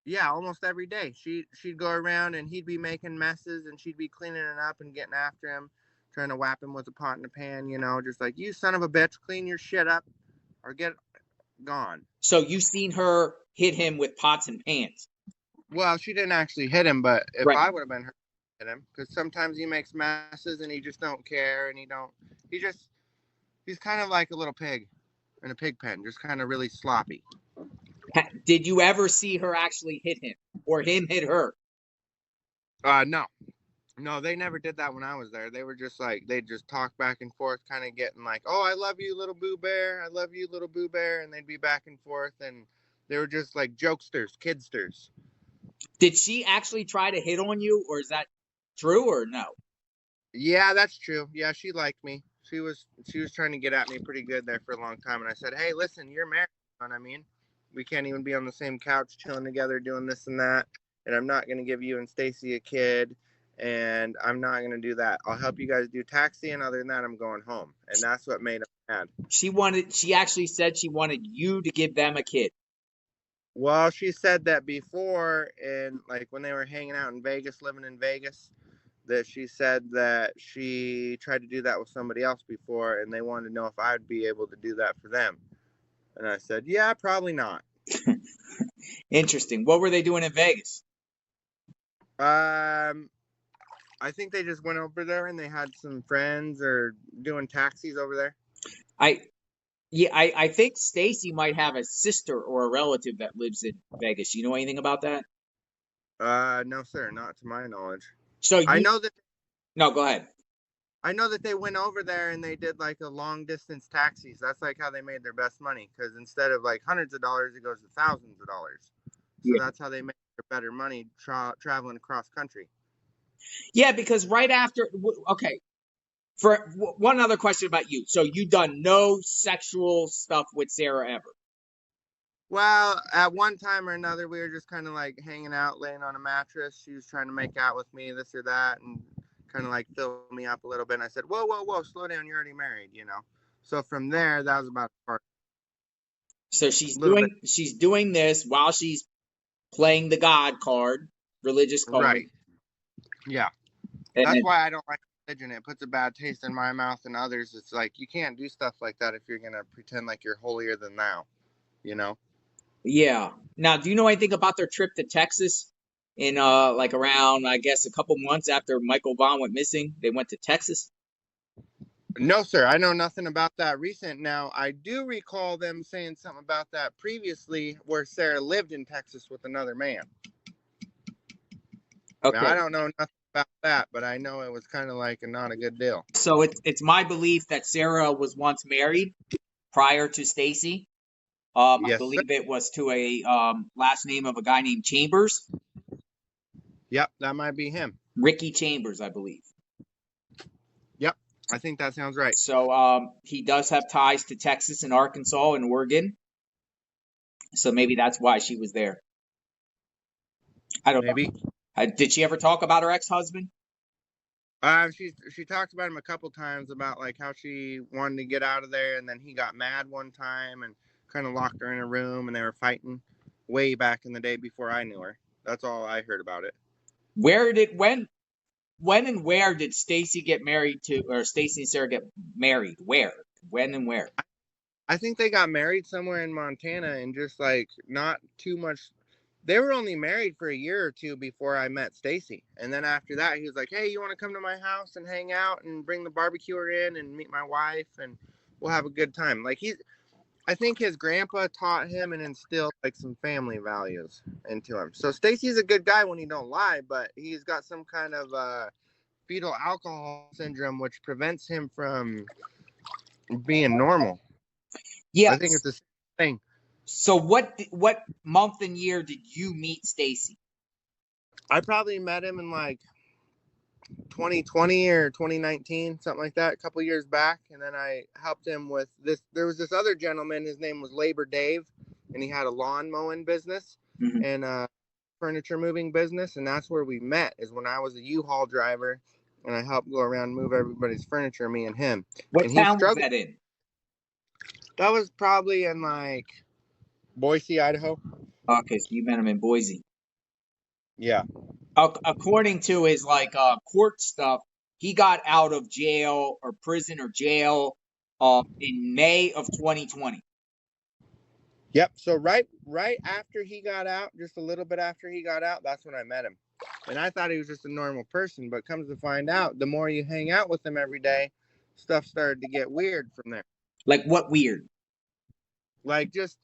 Yeah, almost every day. She'd go around and he'd be making messes and she'd be cleaning it up and getting after him, trying to whap him with a pot and a pan, you know, just like, you son of a bitch, clean your shit up or get gone. So you've seen her hit him with pots and pans? Well, she didn't actually hit him, but if I would have been her, hit him, because sometimes he makes messes and he just don't care and he's kind of like a little pig in a pig pen, just kind of really sloppy. Did you ever see her actually hit him or him hit her? No, they never did that when I was there. They were just like, they just talk back and forth, kind of getting like, oh, I love you, little Boo Bear. I love you, little Boo Bear. And they'd be back and forth. And they were just like jokesters, kidsters. Did she actually try to hit on you, or is that true or no? Yeah, that's true. Yeah, she liked me. She was trying to get at me pretty good there for a long time. And I said, hey, listen, you're married. You know what I mean? We can't even be on the same couch chilling together doing this and that. And I'm not going to give you and Stacey a kid. And I'm not going to do that. I'll help you guys do taxi. And other than that, I'm going home. And that's what made him mad. She actually said she wanted you to give them a kid. Well, she said that before, and like when they were hanging out in Vegas, living in Vegas, that she said that she tried to do that with somebody else before. And they wanted to know if I'd be able to do that for them. And I said, yeah, probably not. Interesting. What were they doing in Vegas? I think they just went over there and they had some friends or doing taxis over there. I think Stacey might have a sister or a relative that lives in Vegas. You know anything about that? No, sir, not to my knowledge. I know that. No, go ahead. I know that they went over there and they did like a long distance taxis. That's like how they made their best money, because instead of like hundreds of dollars, it goes to thousands of dollars. So that's how they make their better money traveling across country. Yeah, because right after, okay, for one other question about you. So you done no sexual stuff with Sarah ever? Well, at one time or another, we were just kind of like hanging out, laying on a mattress. She was trying to make out with me, this or that, and kind of like fill me up a little bit. And I said, "Whoa, whoa, whoa, slow down! You're already married, you know." So from there, that was about a So little bit, she's doing this while she's playing the God card, religious card. right? Yeah, And that's why I don't like religion. It puts a bad taste in my mouth and others. It's like you can't do stuff like that if you're gonna pretend like you're holier than thou, you know. yeah. Now, do you know anything about their trip to Texas? In like around, I guess, a couple months after Michael Vaughan went missing, they went to Texas. No, sir. I know nothing about that recent. Now, I do recall them saying something about that previously where Sarah lived in Texas with another man. Okay. Now, I don't know nothing about that, but I know it was kind of like not a good deal. So it's my belief that Sarah was once married prior to Stacey. I believe it was to a last name of a guy named Chambers. Yep, that might be him. Ricky Chambers, I believe. Yep, I think that sounds right. So he does have ties to Texas and Arkansas and Oregon. So maybe that's why she was there. I don't know. Did she ever talk about her ex-husband? She talked about him a couple times about like how she wanted to get out of there, and then he got mad one time and kind of locked her in a room, and they were fighting way back in the day before I knew her. That's all I heard about it. When and where did Stacey get married to, or Stacey and Sarah get married? Where? When and where? I think they got married somewhere in Montana, and just like not too much. They were only married for a year or two before I met Stacey. And then after that, he was like, "Hey, you want to come to my house and hang out and bring the barbecuer in and meet my wife, and we'll have a good time." Like I think his grandpa taught him and instilled like some family values into him. So Stacey's a good guy when he don't lie, but he's got some kind of fetal alcohol syndrome, which prevents him from being normal. Yeah, I think it's the same thing. So what month and year did you meet Stacey? I probably met him in like 2020 or 2019, something like that, a couple years back. And then I helped him with this. There was this other gentleman, his name was Labor Dave, and he had a lawn mowing business and a furniture moving business. And that's where we met, is when I was a U-Haul driver and I helped go around and move everybody's furniture, me and him. What town was that in? That was probably in like Boise, Idaho. Okay, so you met him in Boise. Yeah. According to his like court stuff, he got out of jail or prison or jail in May of 2020. Yep. So right after he got out, just a little bit after he got out, that's when I met him. And I thought he was just a normal person, but comes to find out, the more you hang out with him every day, stuff started to get weird from there. Like what weird? Like just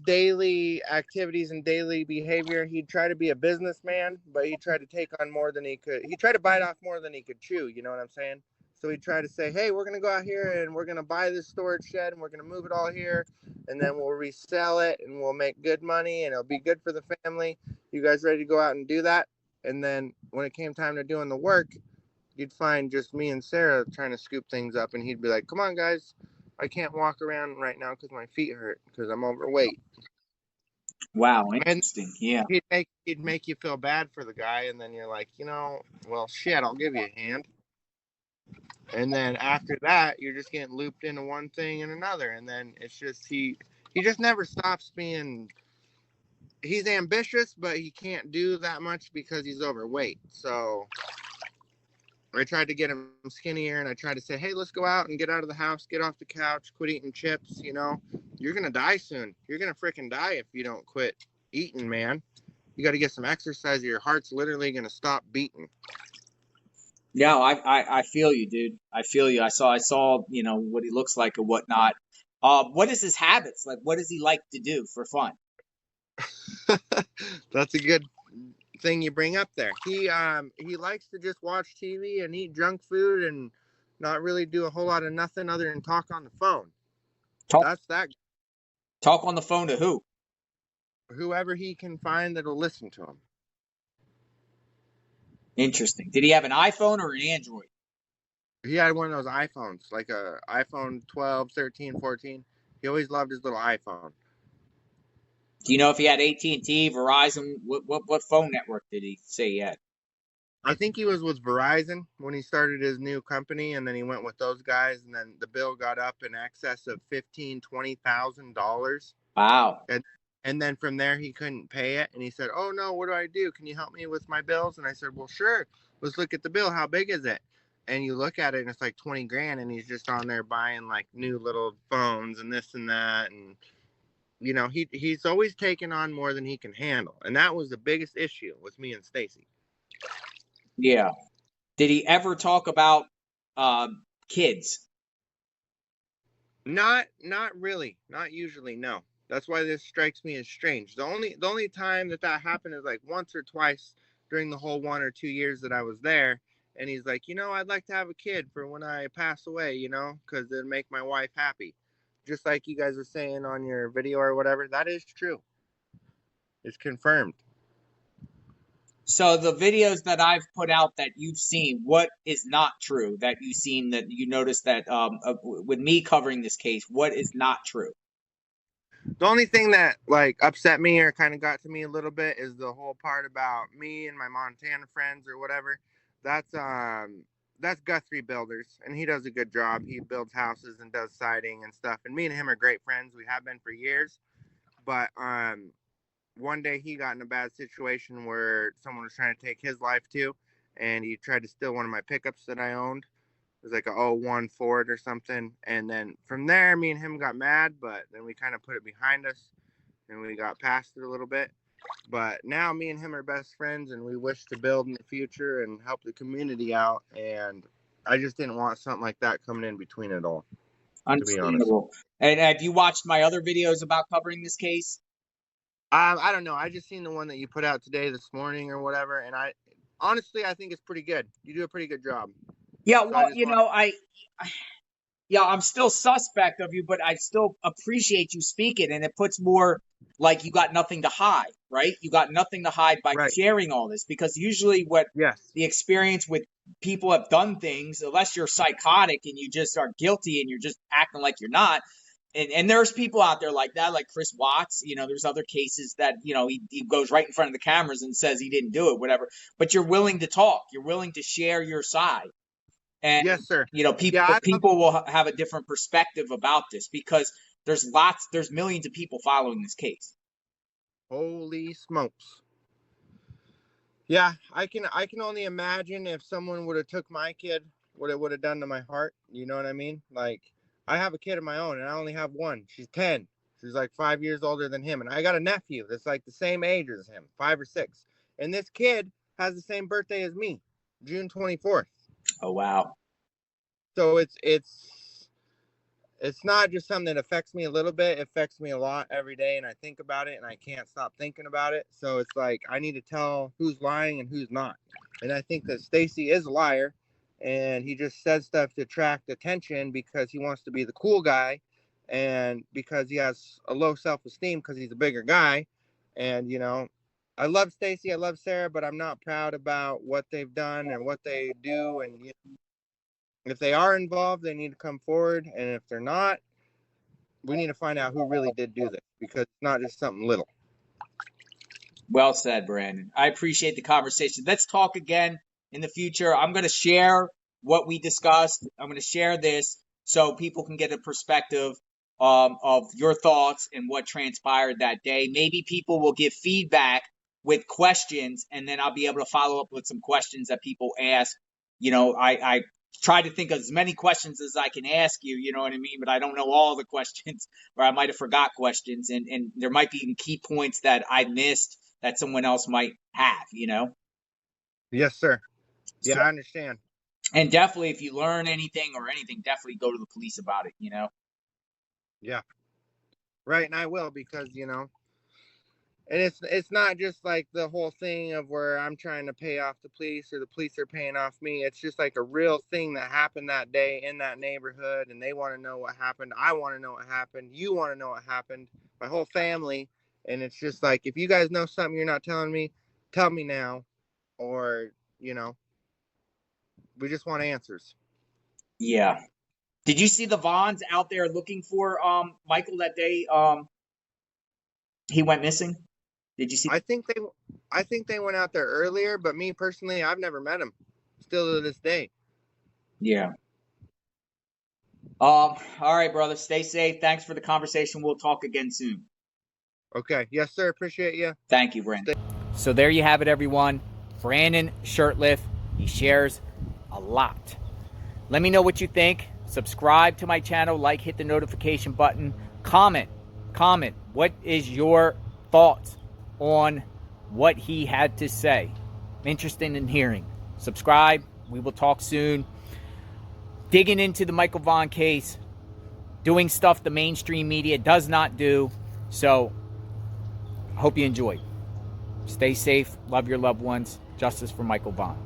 daily activities and daily behavior. He'd try to be a businessman, but he tried to take on more than he could. He tried to bite off more than he could chew. You know what I'm saying? So he'd try to say, "Hey, we're going to go out here and we're going to buy this storage shed and we're going to move it all here. And then we'll resell it and we'll make good money and it'll be good for the family. You guys ready to go out and do that?" And then when it came time to doing the work, you'd find just me and Sarah trying to scoop things up. And he'd be like, "Come on, guys. I can't walk around right now because my feet hurt because I'm overweight." Wow, interesting. Yeah. He'd make you feel bad for the guy, and then you're like, well, shit, I'll give you a hand. And then after that, you're just getting looped into one thing and another, and then it's just he just never stops being. He's ambitious, but he can't do that much because he's overweight. So I tried to get him skinnier, and I tried to say, "Hey, let's go out and get out of the house, get off the couch, quit eating chips. You're going to die soon. You're going to freaking die if you don't quit eating, man. You got to get some exercise or your heart's literally going to stop beating." Yeah, I feel you, dude. I feel you. I saw, what he looks like and whatnot. What is his habits? Like, what does he like to do for fun? That's a good thing you bring up there. He likes to just watch TV and eat junk food and not really do a whole lot of nothing other than talk on the phone. That's that. Talk on the phone to who? Whoever he can find that'll listen to him. Interesting. Did he have an iPhone or an Android? He had one of those iPhones, like a iPhone 12, 13, 14. He always loved his little iPhone. Do you know if he had AT&T, Verizon? What phone network did he say he had? I think he was with Verizon when he started his new company, and then he went with those guys, and then the bill got up in excess of $15,000-$20,000. Wow. And then from there he couldn't pay it, and he said, "Oh no, what do I do? Can you help me with my bills?" And I said, "Well, sure. Let's look at the bill. How big is it?" And you look at it, and it's like 20 grand, and he's just on there buying like new little phones and this and that, and he's always taken on more than he can handle, and that was the biggest issue with me and Stacey. Yeah. Did he ever talk about kids? Not really. Not usually, no. That's why this strikes me as strange. The only time that happened is like once or twice during the whole 1 or 2 years that I was there, and he's like, I'd like to have a kid for when I pass away, because it'd make my wife happy. Just like you guys are saying on your video or whatever, that is true. It's confirmed. So the videos that I've put out that you've seen, what is not true that you've seen that you noticed that with me covering this case, what is not true? The only thing that like upset me or kind of got to me a little bit is the whole part about me and my Montana friends or whatever. That's Guthrie Builders, and he does a good job. He builds houses and does siding and stuff. And me and him are great friends. We have been for years. But one day he got in a bad situation where someone was trying to take his life too, and he tried to steal one of my pickups that I owned. It was like a 01 Ford or something. And then from there, me and him got mad, but then we kind of put it behind us and we got past it a little bit. But now me and him are best friends, and we wish to build in the future and help the community out. And I just didn't want something like that coming in between it all, to be honest. And have you watched my other videos about covering this case? I don't know. I just seen the one that you put out today, this morning or whatever. And honestly, I think it's pretty good. You do a pretty good job. Yeah, well, I'm still suspect of you, but I still appreciate you speaking, and it puts more like you got nothing to hide, right? You got nothing to hide by sharing all this, because usually the experience with people have done things, unless you're psychotic and you just are guilty and you're just acting like you're not. And there's people out there like that, like Chris Watts. There's other cases that, he goes right in front of the cameras and says he didn't do it, whatever. But you're willing to talk. You're willing to share your side. And, yes, sir. People will have a different perspective about this, because there's millions of people following this case. Holy smokes. Yeah, I can only imagine if someone would have took my kid, what it would have done to my heart. You know what I mean? Like, I have a kid of my own, and I only have one. She's 10. She's like 5 years older than him. And I got a nephew that's like the same age as him, 5 or 6. And this kid has the same birthday as me, June 24th. Oh, wow. So it's not just something that affects me a little bit. It affects me a lot every day, and I think about it, and I can't stop thinking about it. So it's like I need to tell who's lying and who's not. And I think that Stacey is a liar, and he just says stuff to attract attention because he wants to be the cool guy, and because he has a low self-esteem because he's a bigger guy. And I love Stacey, I love Sarah, but I'm not proud about what they've done and what they do. And if they are involved, they need to come forward, and if they're not, we need to find out who really did do this, because it's not just something little. Well said, Brandon. I appreciate the conversation. Let's talk again in the future. I'm going to share what we discussed. I'm going to share this so people can get a perspective of your thoughts and what transpired that day. Maybe people will give feedback with questions, and then I'll be able to follow up with some questions that people ask. I try to think of as many questions as I can ask you, you know what I mean? But I don't know all the questions, or I might have forgot questions, and there might be key points that I missed that someone else might have, Yes, sir. Yeah, so, I understand. And definitely, if you learn anything or anything, definitely go to the police about it, Yeah. Right, and I will, because, and it's not just like the whole thing of where I'm trying to pay off the police or the police are paying off me. It's just like a real thing that happened that day in that neighborhood, and they want to know what happened. I want to know what happened. You want to know what happened. My whole family. And it's just like, if you guys know something you're not telling me, tell me now. Or, we just want answers. Yeah. Did you see the Vaughns out there looking for Michael that day? He went missing? Did you see? I think they went out there earlier, but me personally, I've never met him. Still to this day. Yeah. All right, brother. Stay safe. Thanks for the conversation. We'll talk again soon. Okay. Yes, sir. Appreciate you. Thank you, Brandon. So there you have it, everyone. Brandon Shurtliff. He shares a lot. Let me know what you think. Subscribe to my channel. Like, hit the notification button. Comment. What is your thoughts on what he had to say? I'm interested in hearing. Subscribe. We will talk soon. Digging into the Michael Vaughan case. Doing stuff the mainstream media does not do. So, I hope you enjoyed. Stay safe. Love your loved ones. Justice for Michael Vaughan.